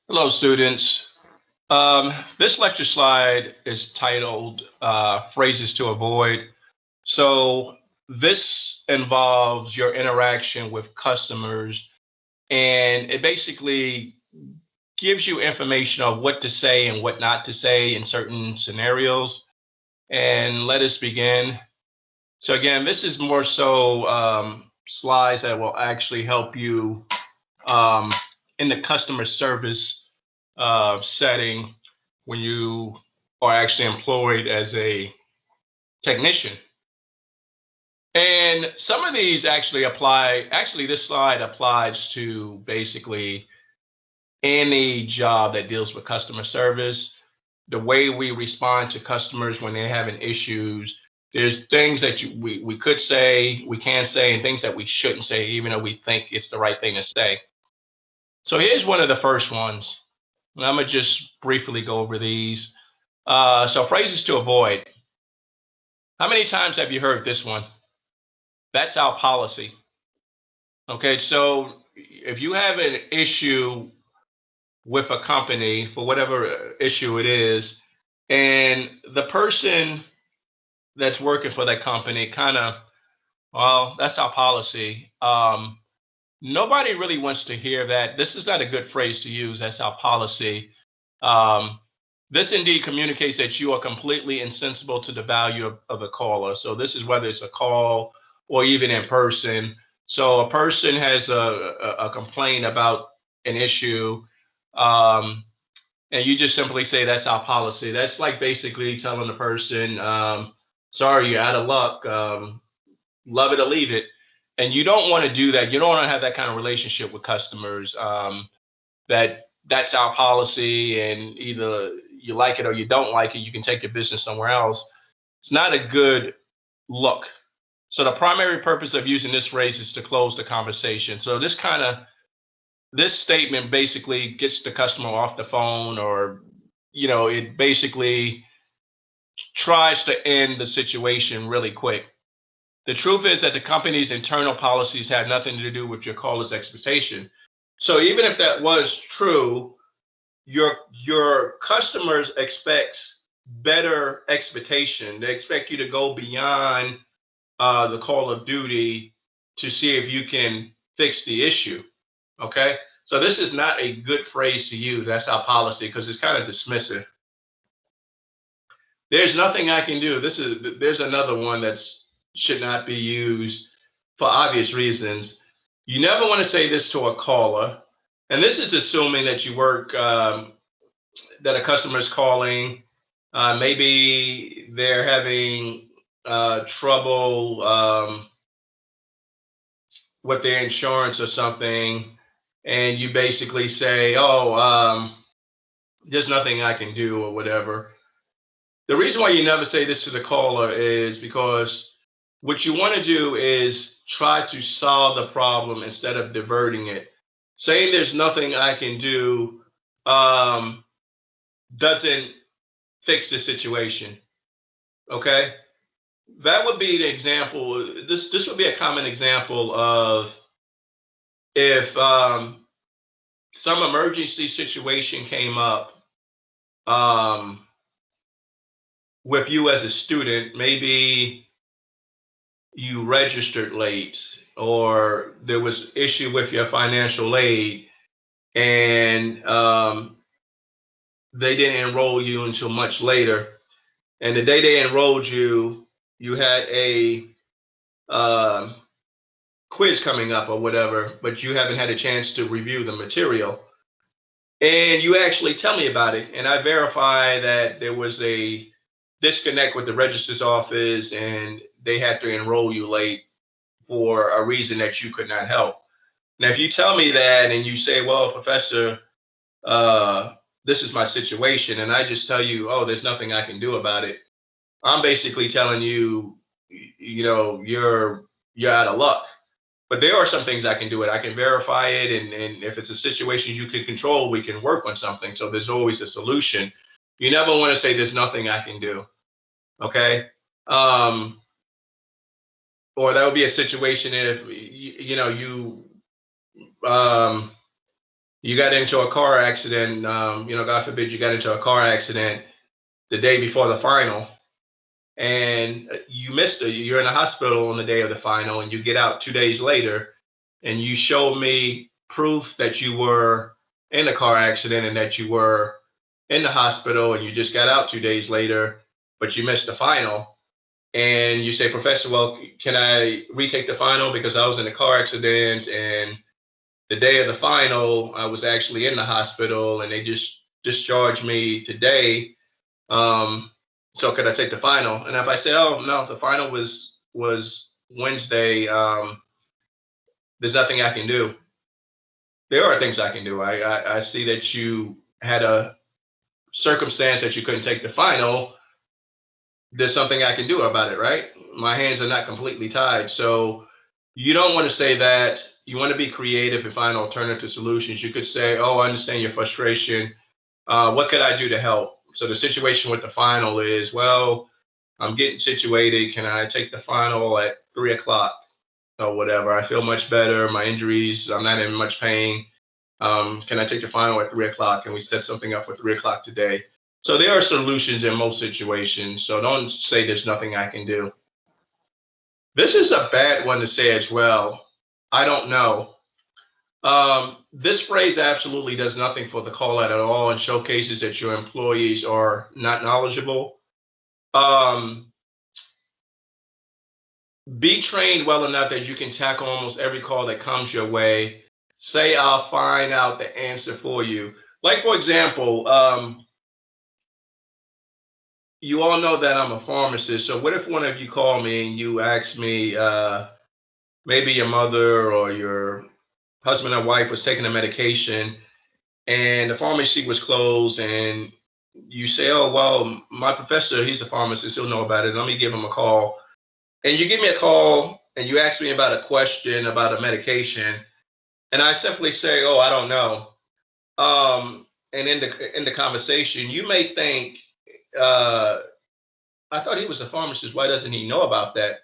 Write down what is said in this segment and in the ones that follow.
Hello, students. This lecture slide is titled Phrases to Avoid. So, this involves your interaction with customers, and it basically gives you information of what to say and what not to say in certain scenarios. And let us begin. So, again, this is more so slides that will actually help you um, in the customer service setting when you are actually employed as a technician. And some of these actually apply, actually, this slide applies to basically any job that deals with customer service, the way we respond to customers when they're having issues. There's things that we could say, we can say, and things that we shouldn't say, even though we think it's the right thing to say. So here's one of the first ones. I'm going to just briefly go over these. So phrases to avoid. How many times have you heard this one? That's our policy. Okay, so if you have an issue with a company for whatever issue it is, and the person that's working for that company kind of, well, that's our policy. Nobody really wants to hear that. This is not a good phrase to use. That's our policy. Um, this indeed communicates that you are completely insensible to the value of a caller. So this is whether it's a call or even in person. So a person has a complaint about an issue, um, and you just simply say that's our policy. That's like basically telling the person, sorry, you're out of luck. Love it or leave it. And you don't want to do that. You don't want to have that kind of relationship with customers. That's our policy, and either you like it or you don't like it. You can take your business somewhere else. It's not a good look. So the primary purpose of using this phrase is to close the conversation. So this statement basically gets the customer off the phone, or it basically tries to end the situation really quick. The truth is that the company's internal policies have nothing to do with your caller's expectation. So even if that was true, your customers expects better expectation. They expect you to go beyond the call of duty to see if you can fix the issue. Okay, so this is not a good phrase to use. That's our policy because it's kind of dismissive. There's nothing I can do. There's another one that's should not be used for obvious reasons. You never want to say this to a caller, and this is assuming that you work that a customer is calling. Maybe they're having trouble with their insurance or something, and you basically say, "Oh, there's nothing I can do," or whatever. The reason why you never say this to the caller is because what you want to do is try to solve the problem instead of diverting it. Saying there's nothing I can do um, doesn't fix the situation. Okay, that would be the example. This would be a common example of if some emergency situation came up um, with you as a student. Maybe you registered late, or there was issue with your financial aid, and they didn't enroll you until much later. And the day they enrolled you, you had a um, quiz coming up or whatever, but you haven't had a chance to review the material. And you actually tell me about it, and I verify that there was a disconnect with the registrar's office, and they had to enroll you late for a reason that you could not help. Now, if you tell me that and you say, "Well, Professor, this is my situation," and I just tell you, "Oh, there's nothing I can do about it," I'm basically telling you, you're out of luck. But there are some things I can do it. I can verify it, and if it's a situation you can control, we can work on something. So there's always a solution. You never want to say there's nothing I can do. Okay. Um, or that would be a situation if you um, you got into a car accident, God forbid you got into a car accident the day before the final, and you missed it. You're in the hospital on the day of the final, and you get out 2 days later, and you show me proof that you were in a car accident and that you were in the hospital, and you just got out 2 days later, but you missed the final. And you say, Professor, well, can I retake the final because I was in a car accident, and the day of the final, I was actually in the hospital and they just discharged me today. Um, so could I take the final? And if I say, oh no, the final was Wednesday, there's nothing I can do. There are things I can do. I see that you had a circumstance that you couldn't take the final. There's something I can do about it, right? My hands are not completely tied. So you don't want to say that. You want to be creative and find alternative solutions. You could say, oh, I understand your frustration. What could I do to help? So the situation with the final is, well, I'm getting situated. Can I take the final at 3 o'clock or whatever? I feel much better. My injuries, I'm not in much pain. Can I take the final at 3 o'clock? Can we set something up for 3 o'clock today? So there are solutions in most situations. So don't say there's nothing I can do. This is a bad one to say as well. I don't know. This phrase absolutely does nothing for the call out at all and showcases that your employees are not knowledgeable. Um, be trained well enough that you can tackle almost every call that comes your way. Say, I'll find out the answer for you. Like, for example, you all know that I'm a pharmacist. So, what if one of you call me and you ask me, maybe your mother or your husband or wife was taking a medication and the pharmacy was closed, and you say, oh, well, my professor, he's a pharmacist, he'll know about it. Let me give him a call. And you give me a call and you ask me about a question about a medication, and I simply say, oh, I don't know. And in the conversation, you may think, uh, I thought he was a pharmacist. Why doesn't he know about that?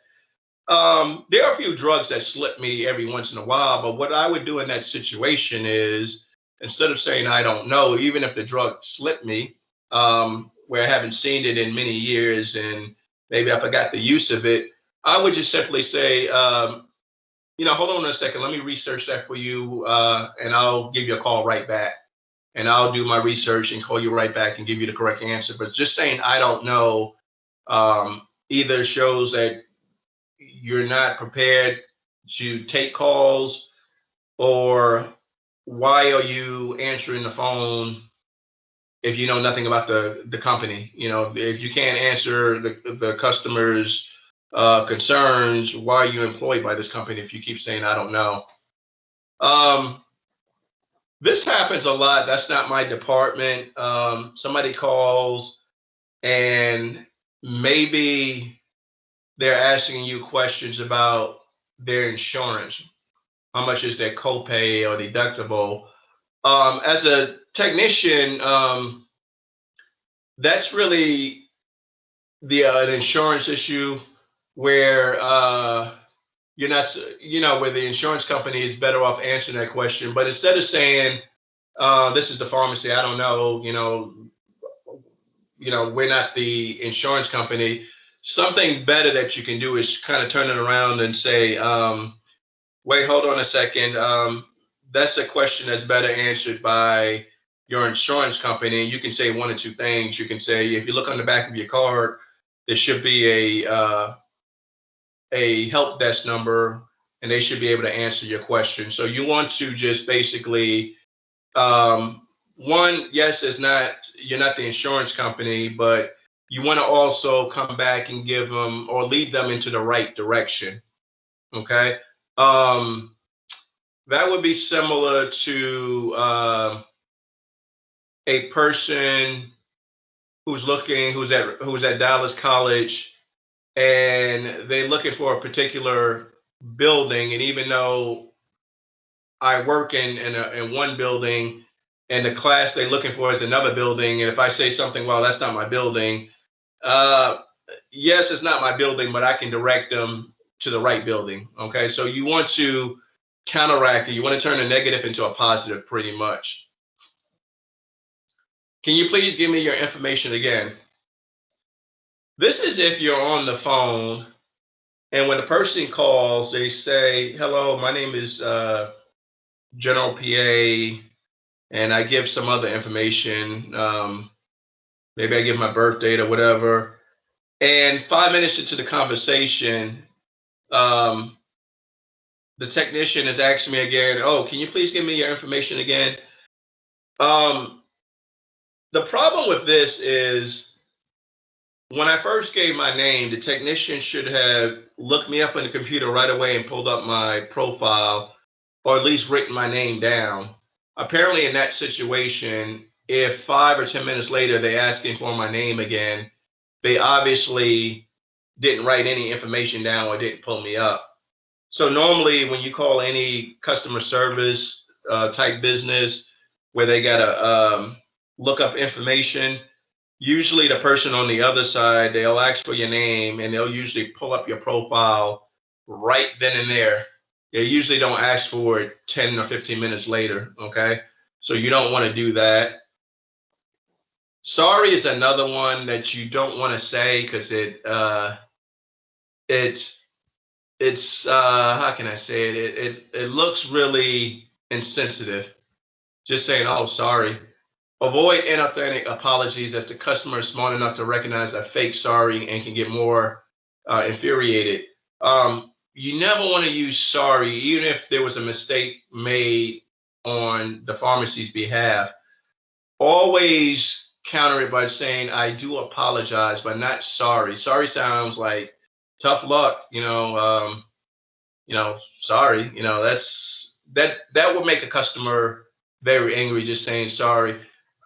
There are a few drugs that slip me every once in a while, but what I would do in that situation is instead of saying I don't know, even if the drug slipped me, where I haven't seen it in many years and maybe I forgot the use of it, I would just simply say, hold on a second, let me research that for you, and I'll give you a call right back. And I'll do my research and call you right back and give you the correct answer. But just saying I don't know either shows that you're not prepared to take calls, or why are you answering the phone if you know nothing about the company? If you can't answer the customer's concerns, why are you employed by this company if you keep saying I don't know? um, this happens a lot. That's not my department. Somebody calls and maybe they're asking you questions about their insurance. How much is their copay or deductible? As a technician, that's really an insurance issue where you're not, where the insurance company is better off answering that question. But instead of saying, this is the pharmacy, I don't know, we're not the insurance company. Something better that you can do is kind of turn it around and say, wait, hold on a second. That's a question that's better answered by your insurance company. And you can say one or two things. You can say, if you look on the back of your card, there should be a help desk number, and they should be able to answer your question. So you want to just basically, one, yes, you're not the insurance company, but you want to also come back and give them or lead them into the right direction. Okay. That would be similar to a person who's at Dallas College, and they're looking for a particular building. And even though I work in one building, and the class they're looking for is another building, and if I say something, well, that's not my building. Uh, yes, it's not my building, but I can direct them to the right building. Okay, so you want to counteract it. You want to turn a negative into a positive pretty much. Can you please give me your information again? This is if you're on the phone and when the person calls, they say, hello, my name is General PA, and I give some other information. Maybe I give my birth date or whatever. And 5 minutes into the conversation, um, the technician is asking me again, oh, can you please give me your information again? Um, the problem with this is when I first gave my name, the technician should have looked me up on the computer right away and pulled up my profile, or at least written my name down. Apparently, in that situation, if 5 or 10 minutes later they're asking for my name again, they obviously didn't write any information down or didn't pull me up. So normally, when you call any customer service type business where they gotta look up information, usually the person on the other side, they'll ask for your name and they'll usually pull up your profile right then and there. They usually don't ask for it 10 or 15 minutes later. Okay. So you don't want to do that. Sorry is another one that you don't want to say because it's how can I say it? It looks really insensitive. Just saying, oh, sorry. Avoid inauthentic apologies as the customer is smart enough to recognize a fake sorry and can get more infuriated. You never want to use sorry, even if there was a mistake made on the pharmacy's behalf. Always counter it by saying, I do apologize, but not sorry. Sorry sounds like tough luck, sorry, that would make a customer very angry just saying sorry.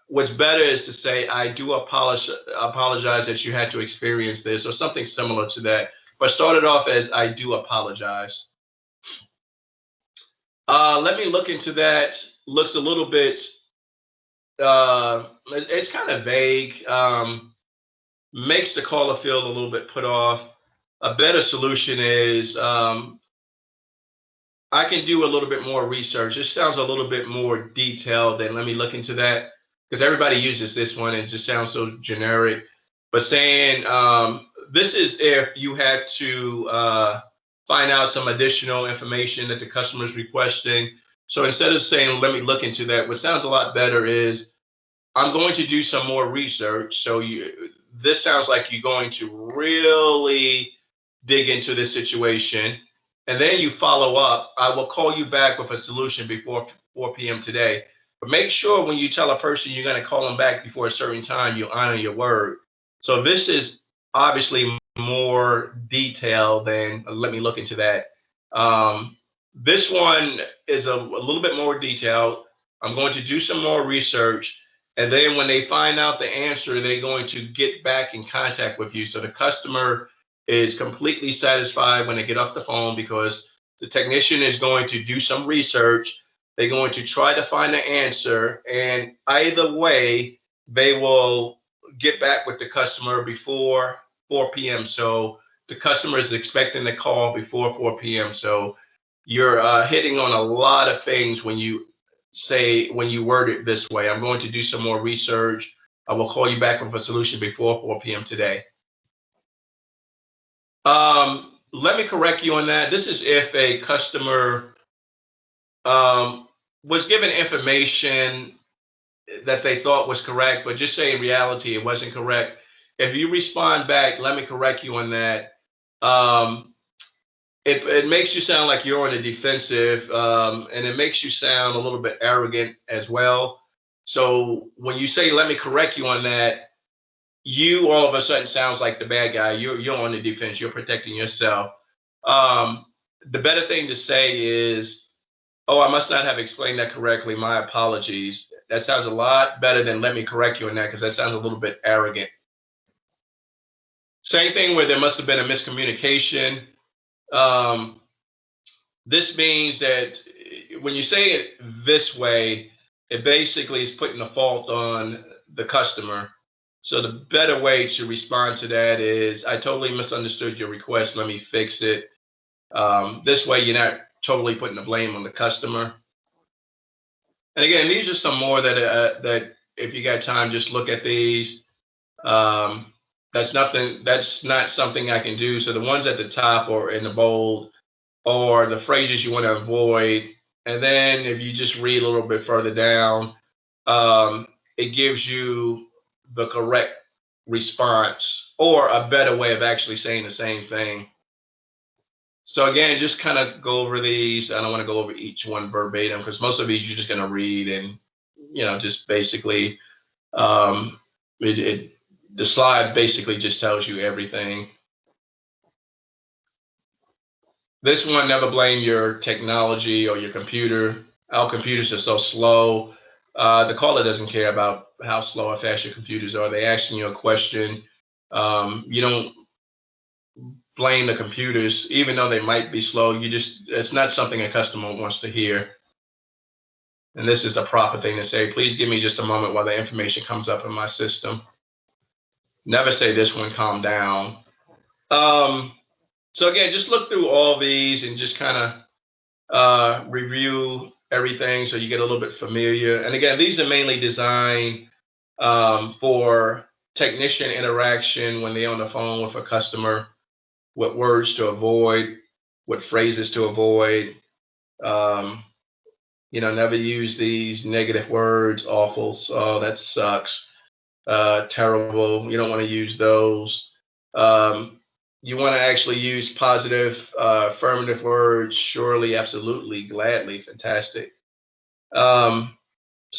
What's better is to say, I do apologize that you had to experience this or something similar to that. But start it off as I do apologize. Let me look into that. Looks a little bit, it's kind of vague. Makes the caller feel a little bit put off. A better solution is I can do a little bit more research. This sounds a little bit more detailed than let me look into that because everybody uses this one and it just sounds so generic. But saying this is if you had to find out some additional information that the customer is requesting. So instead of saying, let me look into that, what sounds a lot better is I'm going to do some more research. So this sounds like you're going to really dig into this situation. And then you follow up. I will call you back with a solution before 4 p.m. today. But make sure when you tell a person you're going to call them back before a certain time, you honor your word. So this is obviously more detailed than let me look into that. This one is a little bit more detailed. I'm going to do some more research. And then when they find out the answer, they're going to get back in contact with you. So the customer is completely satisfied when they get off the phone because the technician is going to do some research. They're going to try to find the answer. And either way, they will get back with the customer before 4 p.m. So the customer is expecting the call before 4 p.m. So you're hitting on a lot of things when you word it this way. I'm going to do some more research. I will call you back with a solution before 4 p.m. today. Let me correct you on that. This is if a customer was given information that they thought was correct, but just say in reality it wasn't correct. If you respond back, let me correct you on that. It makes you sound like you're on the defensive, and it makes you sound a little bit arrogant as well. So when you say, let me correct you on that, you all of a sudden sounds like the bad guy. You're on the defense. You're protecting yourself. The better thing to say is, oh, I must not have explained that correctly. My apologies. That sounds a lot better than let me correct you on that because that sounds a little bit arrogant. Same thing where there must have been a miscommunication. This means that when you say it this way, it basically is putting the fault on the customer. So the better way to respond to that is, I totally misunderstood your request. Let me fix it. This way, you're not totally putting the blame on the customer. And again, these are some more that if you got time, just look at these. Um, that's nothing. That's not something I can do. So the ones at the top or in the bold or the phrases you want to avoid. And then if you just read a little bit further down, it gives you the correct response or a better way of actually saying the same thing. So again, just kind of go over these. I don't want to go over each one verbatim because most of these you're just going to read and, just basically, um, the slide basically just tells you everything. This one, never blame your technology or your computer. Our computers are so slow. The caller doesn't care about how slow or fast your computers are. They asking you a question. You don't blame the computers, even though they might be slow. It's not something a customer wants to hear. And this is the proper thing to say. Please give me just a moment while the information comes up in my system. Never say this one, calm down. So again, just look through all these and just kind of review everything so you get a little bit familiar. And again, these are mainly designed for technician interaction when they're on the phone with a customer, what words to avoid, what phrases to avoid. Never use these negative words, awful, oh, that sucks, terrible. You don't want to use those. You want to actually use positive, affirmative words, surely, absolutely, gladly, fantastic. So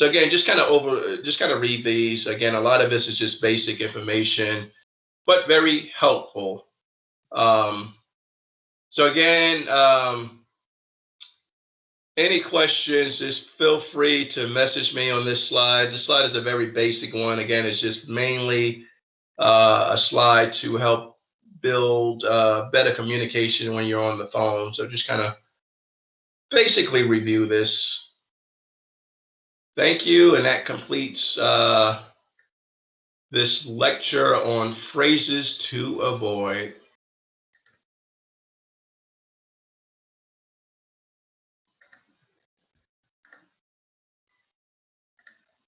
again, just kind of read these. Again, a lot of this is just basic information, but very helpful. So again, any questions, just feel free to message me on this slide. This slide is a very basic one. Again, it's just mainly a slide to help build better communication when you're on the phone. So just kind of basically review this. Thank you. And that completes this lecture on phrases to avoid.